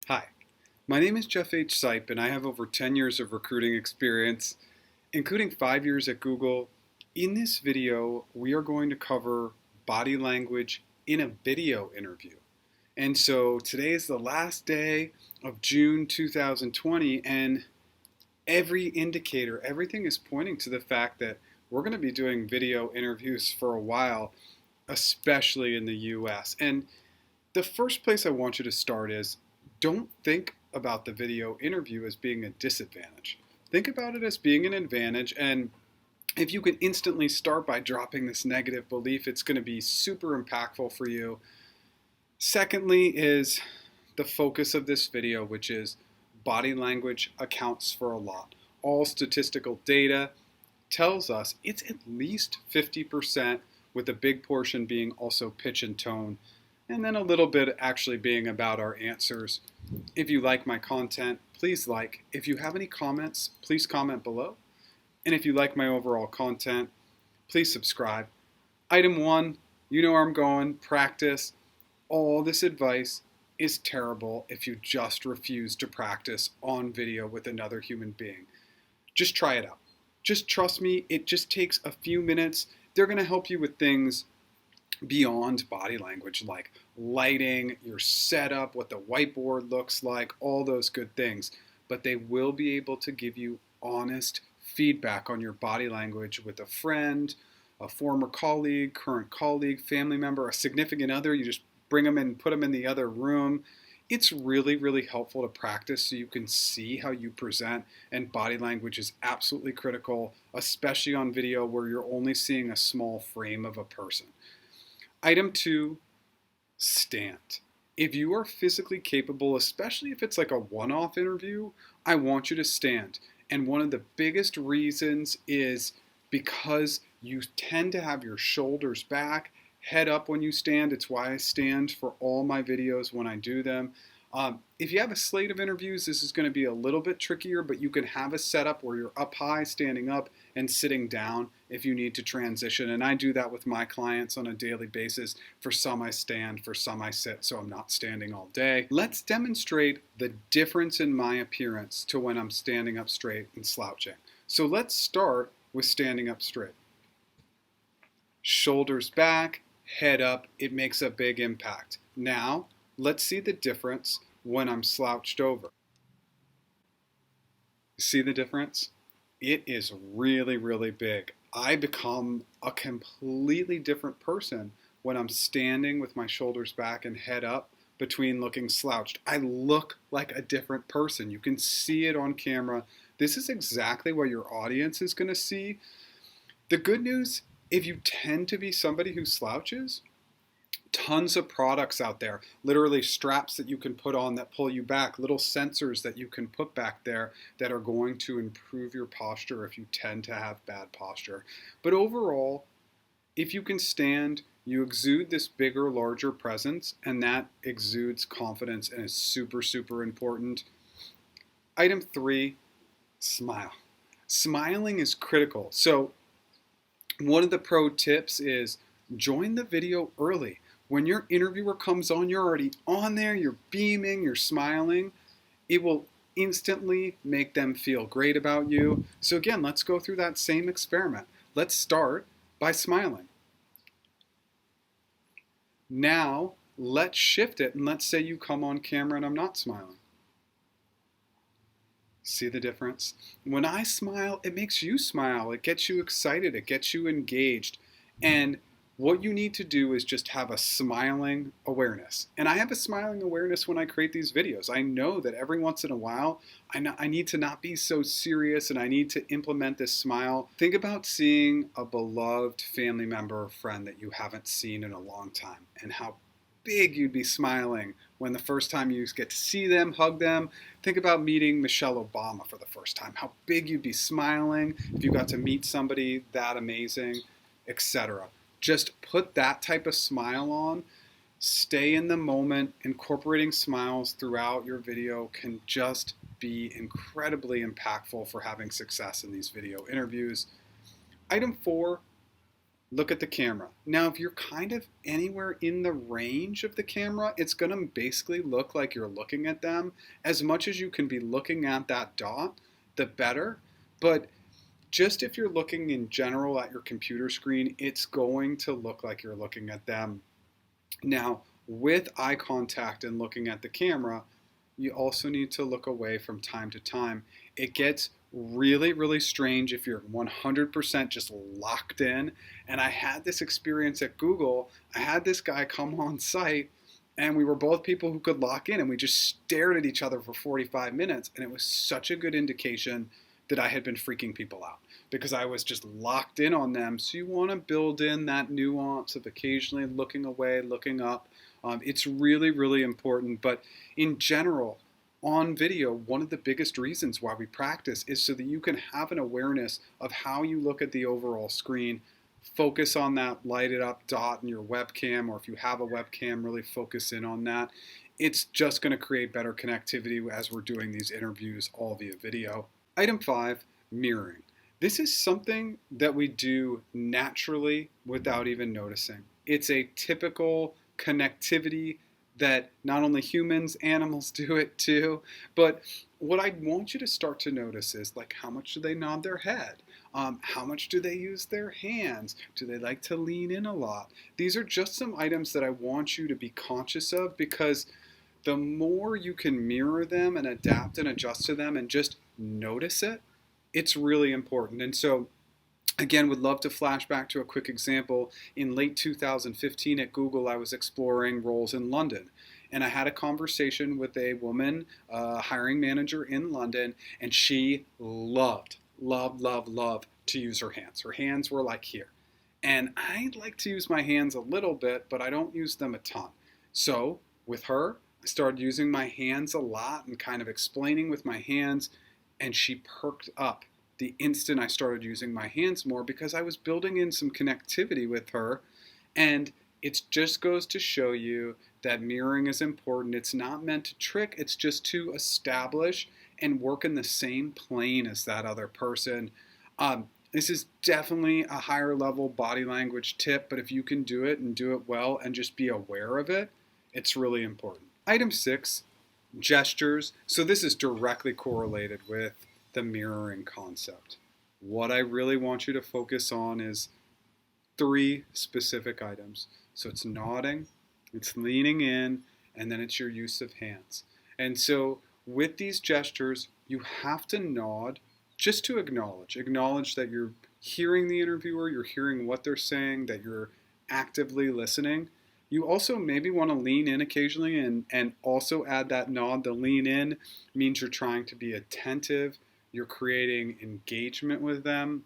Hi, my name is Jeff H. Sipe, and I have over 10 years of recruiting experience, including 5 years at Google. In this video, we are going to cover body language in a video interview. And so today is the last day of June 2020, and every indicator, everything is pointing to the fact that we're going to be doing video interviews for a while, especially in the US. And the first place I want you to start is don't think about the video interview as being a disadvantage. Think about it as being an advantage, and if you can instantly start by dropping this negative belief, it's going to be super impactful for you. Secondly is the focus of this video, which is body language accounts for a lot. All statistical data tells us it's at least 50%, with a big portion being also pitch and tone, and then a little bit actually being about our answers. If you like my content, please like. If you have any comments, please comment below. And if you like my overall content, please subscribe. Item 1, you know where I'm going, practice. All this advice is terrible if you just refuse to practice on video with another human being. Just try it out. Just trust me, it just takes a few minutes. They're going to help you with things beyond body language, like lighting, your setup, what the whiteboard looks like, all those good things. But they will be able to give you honest feedback on your body language with a friend, a former colleague, current colleague, family member, a significant other. You just bring them in, put them in the other room. It's really, really helpful to practice so you can see how you present, and body language is absolutely critical, especially on video where you're only seeing a small frame of a person. Item 2, stand. If you are physically capable, especially if it's like a one-off interview, I want you to stand. And one of the biggest reasons is because you tend to have your shoulders back, head up when you stand. It's why I stand for all my videos when I do them. If you have a slate of interviews, this is going to be a little bit trickier, but you can have a setup where you're up high, standing up, and sitting down if you need to transition. And I do that with my clients on a daily basis. For some I stand, for some I sit, so I'm not standing all day. Let's demonstrate the difference in my appearance to when I'm standing up straight and slouching. So let's start with standing up straight. Shoulders back, head up, it makes a big impact. Now, let's see the difference when I'm slouched over. See the difference? It is really, really big. I become a completely different person when I'm standing with my shoulders back and head up between looking slouched. I look like a different person. You can see it on camera. This is exactly what your audience is going to see. The good news, if you tend to be somebody who slouches, tons of products out there, literally straps that you can put on that pull you back, little sensors that you can put back there that are going to improve your posture if you tend to have bad posture. But overall, if you can stand, you exude this bigger, larger presence, and that exudes confidence and is super, super important. Item 3, smile. Smiling is critical. So one of the pro tips is join the video early. When your interviewer comes on, you're already on there, you're beaming, you're smiling. It will instantly make them feel great about you. So again, let's go through that same experiment. Let's start by smiling. Now, let's shift it, and let's say you come on camera and I'm not smiling. See the difference? When I smile, it makes you smile. It gets you excited. It gets you engaged. And what you need to do is just have a smiling awareness. And I have a smiling awareness when I create these videos. I know that every once in a while, I need to not be so serious, and I need to implement this smile. Think about seeing a beloved family member or friend that you haven't seen in a long time, and how big you'd be smiling when the first time you get to see them, hug them. Think about meeting Michelle Obama for the first time, how big you'd be smiling if you got to meet somebody that amazing, etc. Just put that type of smile on. Stay in the moment. Incorporating smiles throughout your video can just be incredibly impactful for having success in these video interviews. Item 4, look at the camera. Now, if you're kind of anywhere in the range of the camera, it's going to basically look like you're looking at them. As much as you can be looking at that dot, the better. But just if you're looking in general at your computer screen, it's going to look like you're looking at them. Now, with eye contact and looking at the camera, you also need to look away from time to time. It gets really, really strange if you're 100% just locked in. And I had this experience at Google. I had this guy come on site, and we were both people who could lock in, and we just stared at each other for 45 minutes. And it was such a good indication that I had been freaking people out because I was just locked in on them. So you want to build in that nuance of occasionally looking away, looking up. It's really, really important. But in general, on video, one of the biggest reasons why we practice is so that you can have an awareness of how you look at the overall screen. Focus on that lighted up dot in your webcam, or if you have a webcam, really focus in on that. It's just going to create better connectivity as we're doing these interviews all via video. Item 5, mirroring. This is something that we do naturally without even noticing. It's a typical connectivity that not only humans, animals do it too. But what I want you to start to notice is, like, how much do they nod their head? How much do they use their hands? Do they like to lean in a lot? These are just some items that I want you to be conscious of, because the more you can mirror them and adapt and adjust to them and just notice it, it's really important. And so, again, would love to flash back to a quick example. In late 2015 at Google, I was exploring roles in London. And I had a conversation with a woman, hiring manager in London, and she loved to use her hands. Her hands were like here. And I like to use my hands a little bit, but I don't use them a ton. So with her, I started using my hands a lot and kind of explaining with my hands, and she perked up the instant I started using my hands more, because I was building in some connectivity with her. And it just goes to show you that mirroring is important. It's not meant to trick, it's just to establish and work in the same plane as that other person. This is definitely a higher level body language tip, but if you can do it and do it well and just be aware of it, it's really important. Item 6, gestures. So this is directly correlated with the mirroring concept. What I really want you to focus on is 3 specific items. So it's nodding, it's leaning in, and then it's your use of hands. And so with these gestures, you have to nod just to acknowledge that you're hearing the interviewer, you're hearing what they're saying, that you're actively listening. You also maybe want to lean in occasionally and also add that nod. The lean in means you're trying to be attentive, you're creating engagement with them.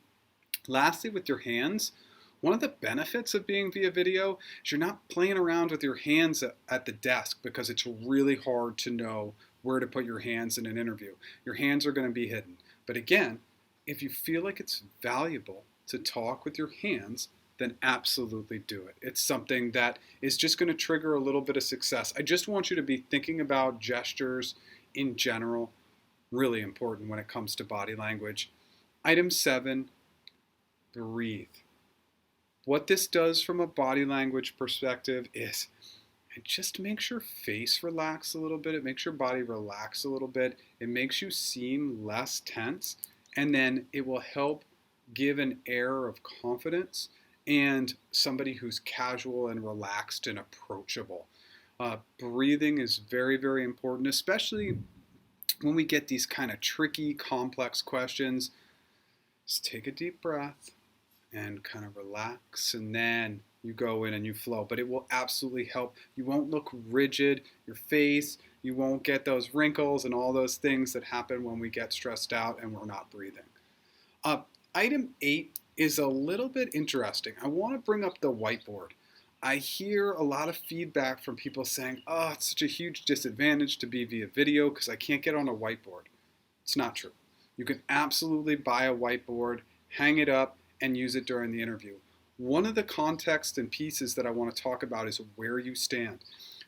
Lastly, with your hands, one of the benefits of being via video is you're not playing around with your hands at the desk, because it's really hard to know where to put your hands in an interview. Your hands are going to be hidden. But again, if you feel like it's valuable to talk with your hands, then absolutely do it. It's something that is just going to trigger a little bit of success. I just want you to be thinking about gestures in general. Really important when it comes to body language. Item 7, breathe. What this does from a body language perspective is it just makes your face relax a little bit. It makes your body relax a little bit. It makes you seem less tense. And then it will help give an air of confidence and somebody who's casual and relaxed and approachable. Breathing is very, very important, especially when we get these kind of tricky, complex questions. Just take a deep breath and kind of relax, and then you go in and you flow. But it will absolutely help. You won't look rigid, your face, you won't get those wrinkles and all those things that happen when we get stressed out and we're not breathing. Item 8 is a little bit interesting. I want to bring up the whiteboard. I hear a lot of feedback from people saying, oh, it's such a huge disadvantage to be via video because I can't get on a whiteboard. It's not true. You can absolutely buy a whiteboard, hang it up, and use it during the interview. One of the context and pieces that I want to talk about is where you stand.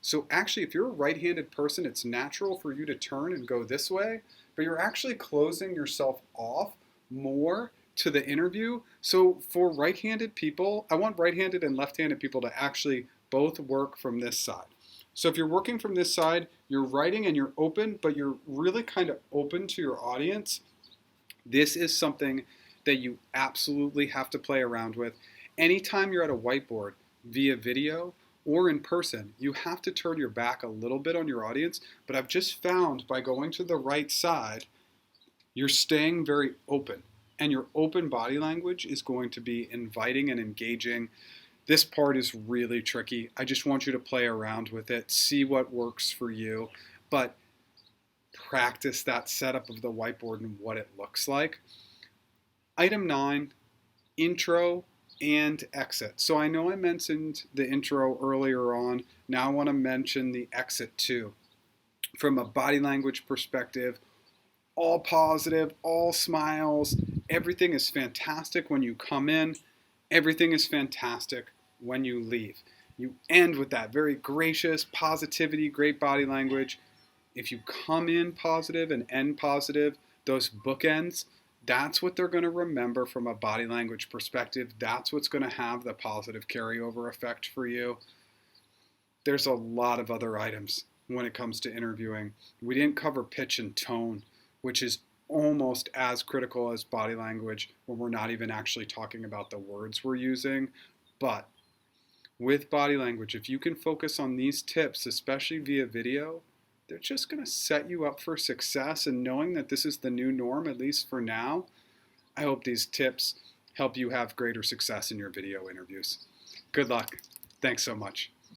So actually, if you're a right-handed person, it's natural for you to turn and go this way, but you're actually closing yourself off more to the interview. So for right-handed people, I want right-handed and left-handed people to actually both work from this side. So if you're working from this side, you're writing and you're open, but you're really kind of open to your audience. This is something that you absolutely have to play around with. Anytime you're at a whiteboard via video or in person, you have to turn your back a little bit on your audience. But I've just found by going to the right side, you're staying very open. And your open body language is going to be inviting and engaging. This part is really tricky. I just want you to play around with it, see what works for you, but practice that setup of the whiteboard and what it looks like. Item 9, intro and exit. So I know I mentioned the intro earlier on. Now I want to mention the exit too. From a body language perspective, all positive, all smiles. Everything is fantastic when you come in. Everything is fantastic when you leave. You end with that very gracious positivity, great body language. If you come in positive and end positive, those bookends, that's what they're going to remember from a body language perspective. That's what's going to have the positive carryover effect for you. There's a lot of other items when it comes to interviewing. We didn't cover pitch and tone, which is almost as critical as body language when we're not even actually talking about the words we're using. But with body language, if you can focus on these tips, especially via video, they're just going to set you up for success. And knowing that this is the new norm, at least for now, I hope these tips help you have greater success in your video interviews. Good luck. Thanks so much.